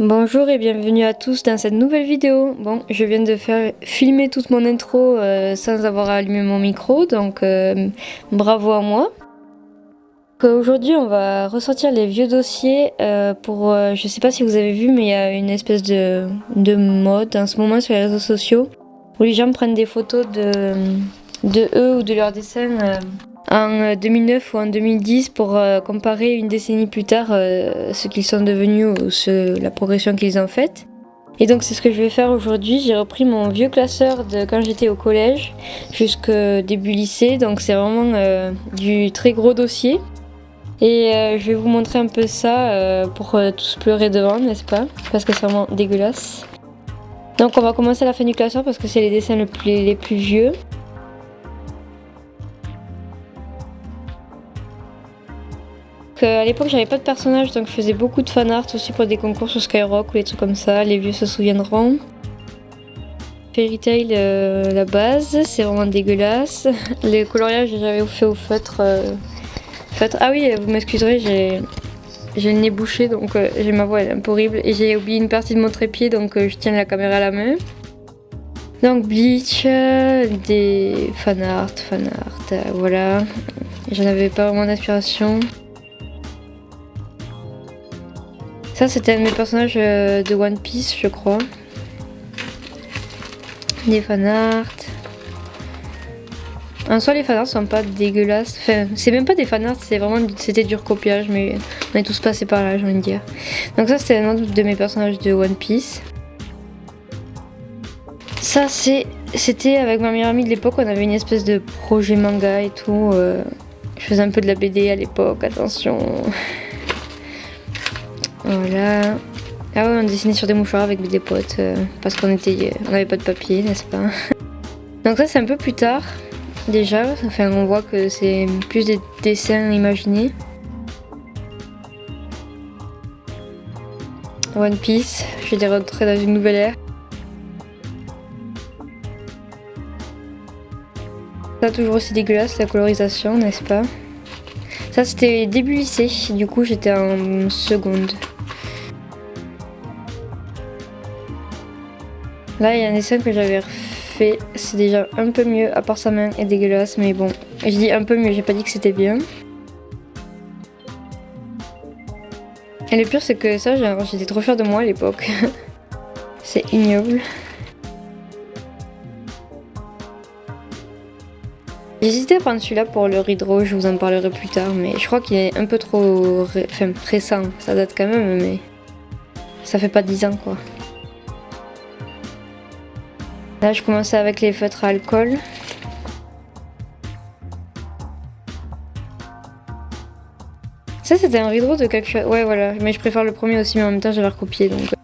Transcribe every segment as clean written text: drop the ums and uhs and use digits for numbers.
Bonjour et bienvenue à tous dans cette nouvelle vidéo. Bon, je viens de filmer toute mon intro sans avoir allumé mon micro, donc bravo à moi. Aujourd'hui, on va ressortir les vieux dossiers je sais pas si vous avez vu, mais il y a une espèce de mode en ce moment sur les réseaux sociaux où les gens prennent des photos de eux ou de leurs dessins en 2009 ou en 2010 pour comparer une décennie plus tard ce qu'ils sont devenus ou la progression qu'ils ont faite. Et donc c'est ce que je vais faire aujourd'hui. J'ai repris mon vieux classeur de quand j'étais au collège jusqu'au début lycée, donc c'est vraiment du très gros dossier. Et je vais vous montrer un peu ça pour tous pleurer devant, n'est-ce pas? Parce que c'est vraiment dégueulasse. Donc on va commencer à la fin du classeur parce que c'est les dessins les plus vieux. À l'époque j'avais pas de personnage, donc je faisais beaucoup de fanart aussi pour des concours sur Skyrock ou des trucs comme ça, les vieux se souviendront. Fairy Tail, la base, c'est vraiment dégueulasse. Les coloriages j'avais fait au feutre. Ah oui, vous m'excuserez, j'ai le nez bouché, donc j'ai ma voix elle est un peu horrible et j'ai oublié une partie de mon trépied, donc je tiens la caméra à la main. Donc Bleach, des fanart, voilà. J'en avais pas vraiment d'inspiration. Ça c'était un de mes personnages de One Piece, je crois. Des fanarts. En soi les fanarts sont pas dégueulasses. Enfin, c'est même pas des fanarts, c'était du recopiage, mais on est tous passés par là, j'ai envie de dire. Donc ça c'était un autre de mes personnages de One Piece. Ça c'était avec ma meilleure amie de l'époque, on avait une espèce de projet manga et tout. Je faisais un peu de la BD à l'époque, attention. Voilà. Ah ouais, on dessinait sur des mouchoirs avec des potes parce qu'on n'avait pas de papier, n'est-ce pas? Donc ça c'est un peu plus tard déjà. Enfin, on voit que c'est plus des dessins imaginés. One Piece, je vais rentrer dans une nouvelle ère. Ça toujours aussi dégueulasse la colorisation, n'est-ce pas? Ça c'était début lycée, du coup j'étais en seconde. Là il y a un dessin que j'avais refait, c'est déjà un peu mieux, à part sa main est dégueulasse, mais bon, je dis un peu mieux, j'ai pas dit que c'était bien. Et le pire c'est que ça, j'étais trop fière de moi à l'époque. C'est ignoble. J'hésitais à prendre celui-là pour le Ridro, je vous en parlerai plus tard, mais je crois qu'il est un peu trop récent. Ça date quand même, mais ça fait pas 10 ans quoi. Là je commençais avec les feutres à alcool. Ça c'était un Ridro de quelque chose. Ouais voilà, mais je préfère le premier aussi, mais en même temps j'avais recopié donc.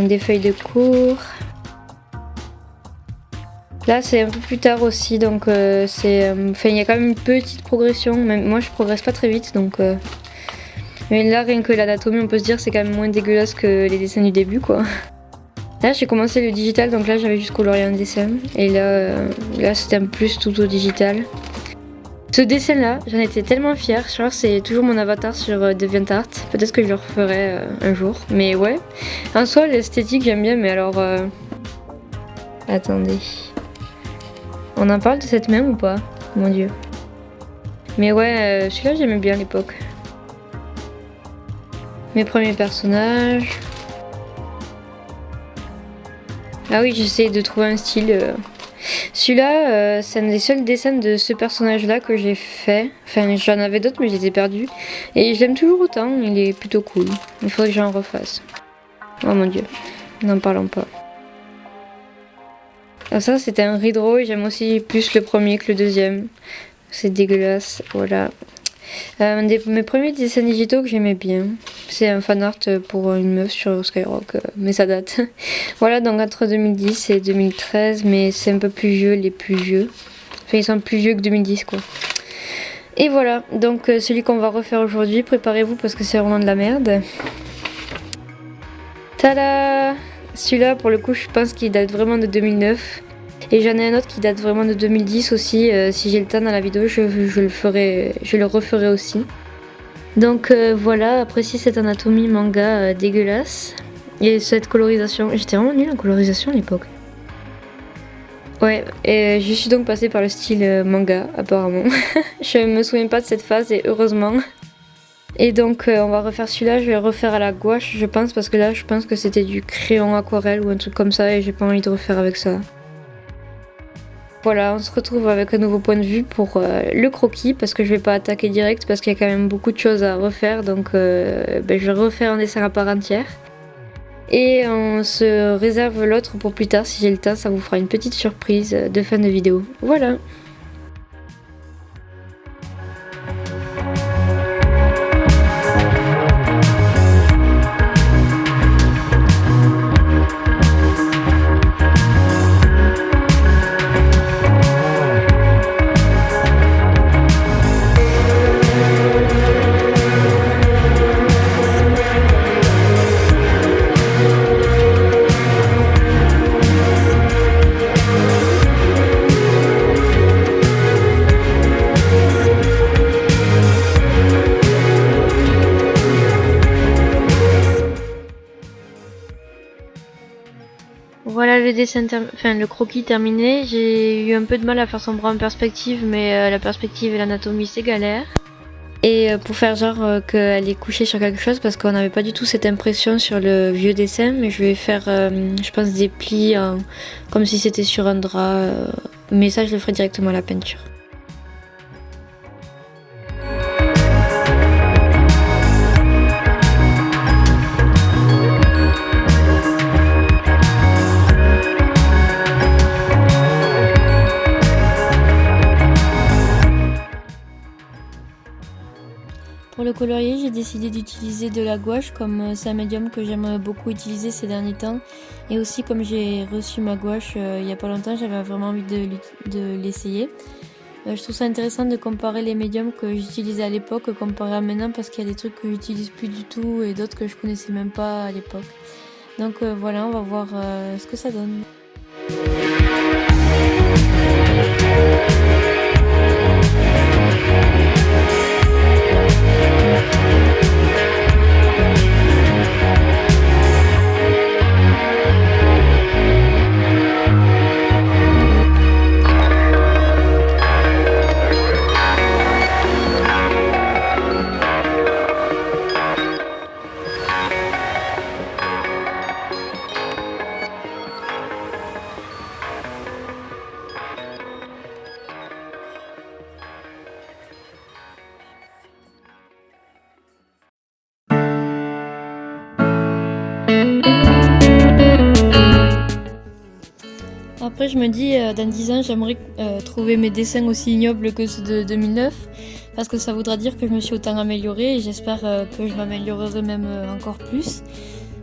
Des feuilles de cours. Là c'est un peu plus tard aussi, donc il y a quand même une petite progression. Même moi je progresse pas très vite, donc. Mais là rien que l'anatomie on peut se dire c'est quand même moins dégueulasse que les dessins du début quoi. Là j'ai commencé le digital, donc là j'avais juste colorié un dessin. Et là c'était un plus tout au digital. Ce dessin là, j'en étais tellement fière. Je crois que c'est toujours mon avatar sur DeviantArt. Peut-être que je le referai un jour. Mais ouais, en soi l'esthétique j'aime bien, mais alors. Attendez. On en parle de cette même ou pas? Mon dieu. Mais ouais, celui-là j'aimais bien à l'époque. Mes premiers personnages. Ah oui, j'essaie de trouver un style. Celui-là, c'est un des seuls dessins de ce personnage-là que j'ai fait. Enfin, j'en avais d'autres, mais je les ai perdus. Et je l'aime toujours autant, il est plutôt cool. Il faudrait que j'en refasse. Oh mon dieu, n'en parlons pas. Ah, ça, c'était un Ridro et j'aime aussi plus le premier que le deuxième. C'est dégueulasse, voilà. Mes premiers dessins digitaux que j'aimais bien, c'est un fanart pour une meuf sur Skyrock, mais ça date. Voilà, donc entre 2010 et 2013, mais c'est un peu plus vieux, les plus vieux. Enfin, ils sont plus vieux que 2010 quoi. Et voilà, donc celui qu'on va refaire aujourd'hui, préparez-vous parce que c'est vraiment de la merde. Tada! Celui-là, pour le coup, je pense qu'il date vraiment de 2009. Et j'en ai un autre qui date vraiment de 2010 aussi. Si j'ai le temps dans la vidéo, je le referai aussi. Donc voilà, appréciez cette anatomie manga dégueulasse. Et cette colorisation, j'étais vraiment nulle en colorisation à l'époque. Ouais, et je suis donc passée par le style manga apparemment. Je me souviens pas de cette phase et heureusement. Et donc on va refaire celui-là, je vais le refaire à la gouache je pense parce que là je pense que c'était du crayon aquarelle ou un truc comme ça et j'ai pas envie de refaire avec ça. Voilà, on se retrouve avec un nouveau point de vue pour le croquis parce que je vais pas attaquer direct parce qu'il y a quand même beaucoup de choses à refaire donc je vais refaire un dessin à part entière. Et on se réserve l'autre pour plus tard si j'ai le temps, ça vous fera une petite surprise de fin de vidéo. Voilà. Voilà le dessin, le croquis terminé. J'ai eu un peu de mal à faire son bras en perspective, mais la perspective et l'anatomie c'est galère. Et pour faire genre qu'elle est couchée sur quelque chose, parce qu'on n'avait pas du tout cette impression sur le vieux dessin, mais je vais faire, je pense, des plis comme si c'était sur un drap. Mais ça, je le ferai directement à la peinture. Pour le colorier, j'ai décidé d'utiliser de la gouache comme c'est un médium que j'aime beaucoup utiliser ces derniers temps. Et aussi comme j'ai reçu ma gouache il y a pas longtemps, j'avais vraiment envie de l'essayer. Je trouve ça intéressant de comparer les médiums que j'utilisais à l'époque comparé à maintenant parce qu'il y a des trucs que j'utilise plus du tout et d'autres que je connaissais même pas à l'époque. Donc voilà, on va voir ce que ça donne. Après je me dis dans 10 ans j'aimerais trouver mes dessins aussi ignobles que ceux de 2009 parce que ça voudra dire que je me suis autant améliorée et j'espère que je m'améliorerai même encore plus.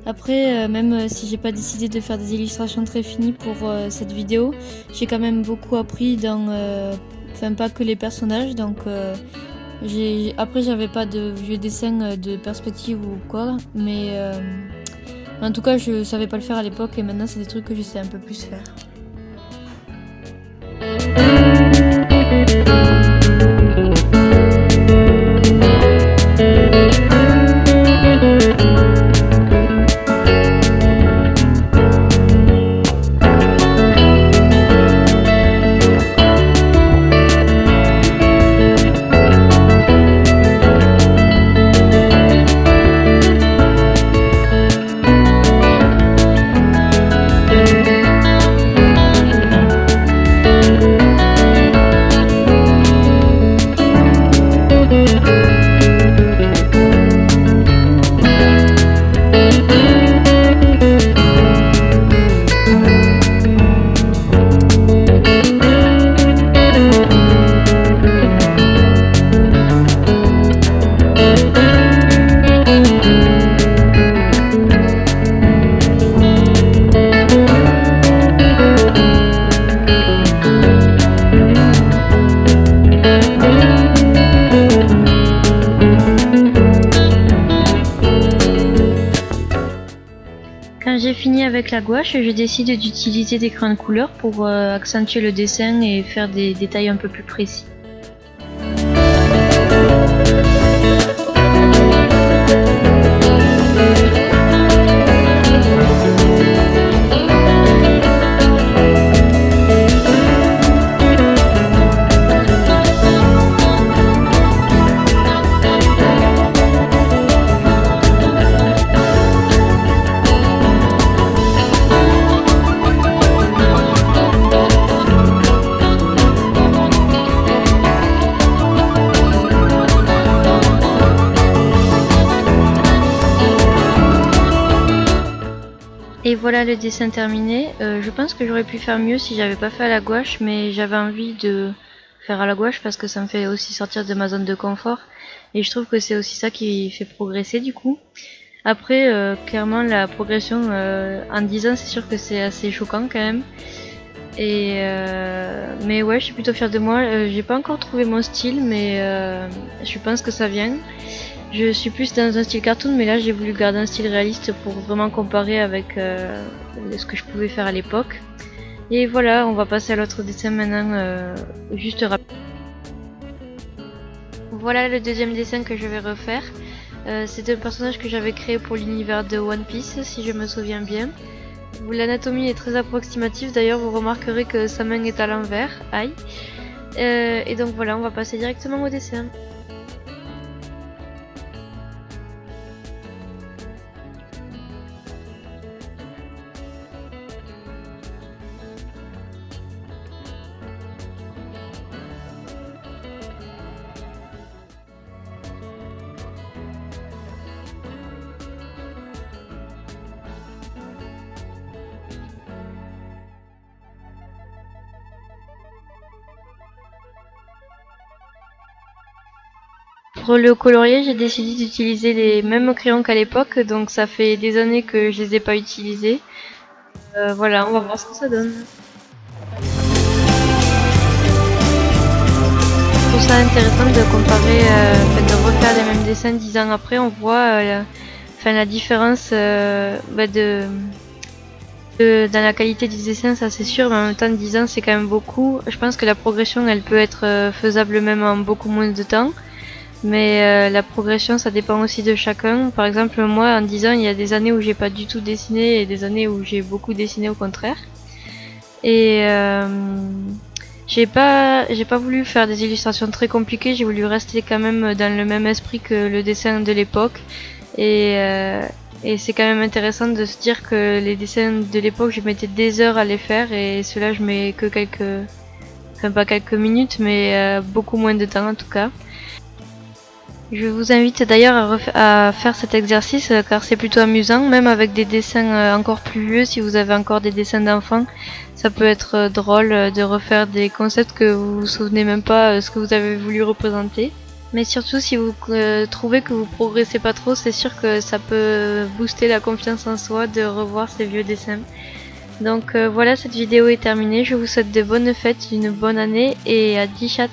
Après même si j'ai pas décidé de faire des illustrations très finies pour cette vidéo, j'ai quand même beaucoup appris dans enfin pas que les personnages donc après j'avais pas de vieux dessins de perspective ou quoi mais en tout cas je savais pas le faire à l'époque et maintenant c'est des trucs que je sais un peu plus faire. Quand j'ai fini avec la gouache, je décide d'utiliser des crayons de couleur pour accentuer le dessin et faire des détails un peu plus précis. Et voilà le dessin terminé. Je pense que j'aurais pu faire mieux si j'avais pas fait à la gouache, mais j'avais envie de faire à la gouache parce que ça me fait aussi sortir de ma zone de confort. Et je trouve que c'est aussi ça qui fait progresser du coup. Après, clairement, la progression en 10 ans, c'est sûr que c'est assez choquant quand même. Mais ouais, je suis plutôt fière de moi. J'ai pas encore trouvé mon style, mais je pense que ça vient. Je suis plus dans un style cartoon, mais là j'ai voulu garder un style réaliste pour vraiment comparer avec ce que je pouvais faire à l'époque. Et voilà, on va passer à l'autre dessin maintenant, juste rapide. Voilà le deuxième dessin que je vais refaire. C'est un personnage que j'avais créé pour l'univers de One Piece, si je me souviens bien. L'anatomie est très approximative, d'ailleurs vous remarquerez que sa main est à l'envers. Aïe. Et donc voilà, on va passer directement au dessin. Pour le colorier, j'ai décidé d'utiliser les mêmes crayons qu'à l'époque, donc ça fait des années que je les ai pas utilisés. Voilà, on va voir ce que ça donne. Je trouve ça intéressant de comparer, de refaire les mêmes dessins 10 ans après. On voit la différence dans la qualité du dessin, ça c'est sûr, mais en même temps 10 ans c'est quand même beaucoup. Je pense que la progression elle peut être faisable même en beaucoup moins de temps. Mais la progression ça dépend aussi de chacun. Par exemple moi en 10 ans il y a des années où j'ai pas du tout dessiné et des années où j'ai beaucoup dessiné au contraire. Et j'ai pas voulu faire des illustrations très compliquées, j'ai voulu rester quand même dans le même esprit que le dessin de l'époque. Et c'est quand même intéressant de se dire que les dessins de l'époque je mettais des heures à les faire et ceux-là je mets que pas quelques minutes mais beaucoup moins de temps en tout cas. Je vous invite d'ailleurs à faire cet exercice car c'est plutôt amusant, même avec des dessins encore plus vieux, si vous avez encore des dessins d'enfants, ça peut être drôle de refaire des concepts que vous vous souvenez même pas ce que vous avez voulu représenter. Mais surtout si vous trouvez que vous progressez pas trop, c'est sûr que ça peut booster la confiance en soi de revoir ces vieux dessins. Donc voilà, cette vidéo est terminée, je vous souhaite de bonnes fêtes, une bonne année et à 10 chats.